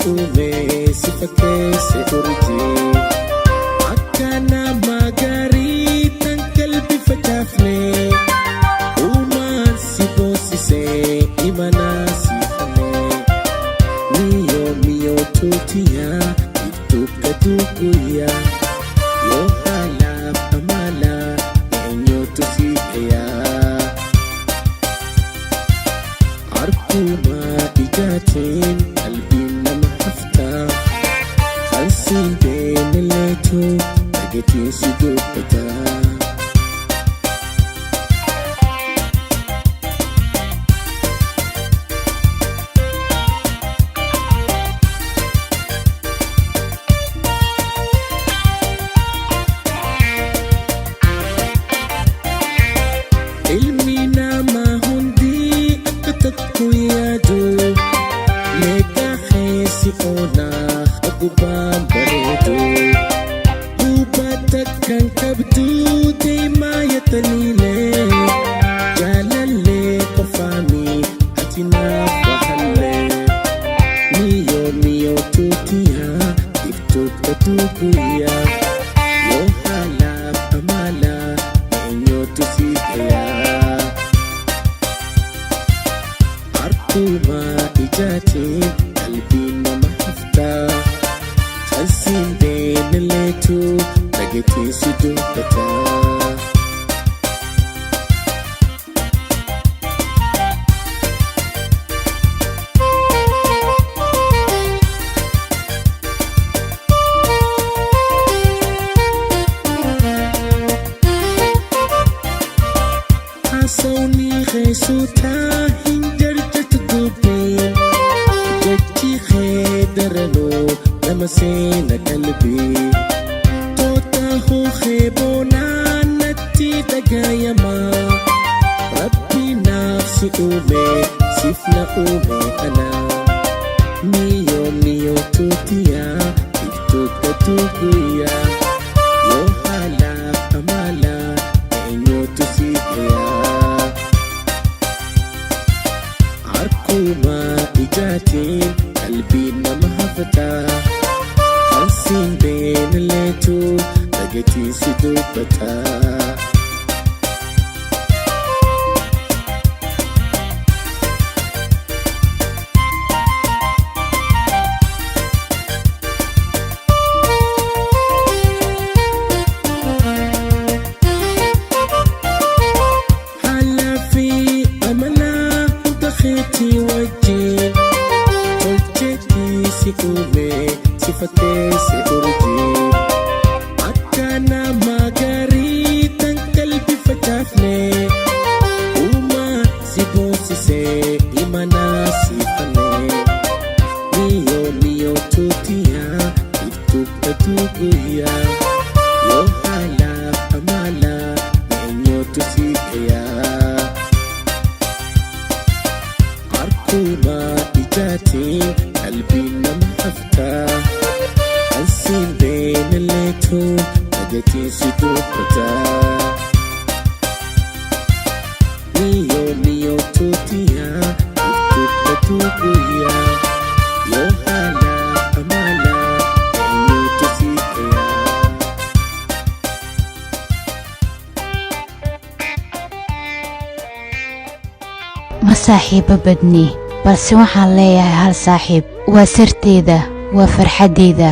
uume si fakkeesse urjii akkana magaarii tan qalbii facaafne uumaan si boonsisee imanaa si fanne miyoo tuutiyaa ibtuuf gaduu guyyaa yoo haalaaf amalaa eenyuutu si eeyaa arkuma ijaatiin qalbiin nama haftaa kan siin deemeleetu dhageetiin si dubbataa. Ilmi namaa hundi akka takku yaadu meeqa keessi oolaa agubaan bareedu hubata kan qabdu deemaa yaataniilee jaalallee qofaanii ati naaf bahallee miyoo tuutiyaa ibtuuf gaduu guyyaa yoo haalaaf amalaa eenyuutu si eeyaa arkuma ijaatiin qalbiin nama haftaa kan siin deemeleetu dhageetiin si dubbataa. Haasawni keessuutaa hin jarjatu dubbiin jechi kee daranuu nama seena qalbii toota hookee boonaa natti dhagayamaa rabbi naaf si uume siif na uume anaa miyoo tuutiyaa ibtuuf gaduu guyyaa yoo haalaaf amalaa eenyuutu si eeyaa arkuma ijaatiin qalbiin nama haftaa kan siin deemeleetu dhageetiin si dubbataa. Wajjin tolcheetii si uume si fakkeesse urjii akkana magaarii tan qalbii facaafne uumaan si boonsisee imanaa si fanne miyoo tuutiyaa ibtuuf gaduu guyyaa yoo haalaaf amalaa eenyuutu si eeyaa arkuma ijaatiin qalbiin nama haftaa kan siin deemeleetu dhageetiin si dubbataa. Miyoo tuutiyaa ibtuuf gaduu guyyaa yoo haalaaf amalaa eenyuutu si eeyaa. ma saaxiibo badni balse waxaan leeyahay hal saaxiib waa sirteeda waa farxaddeeda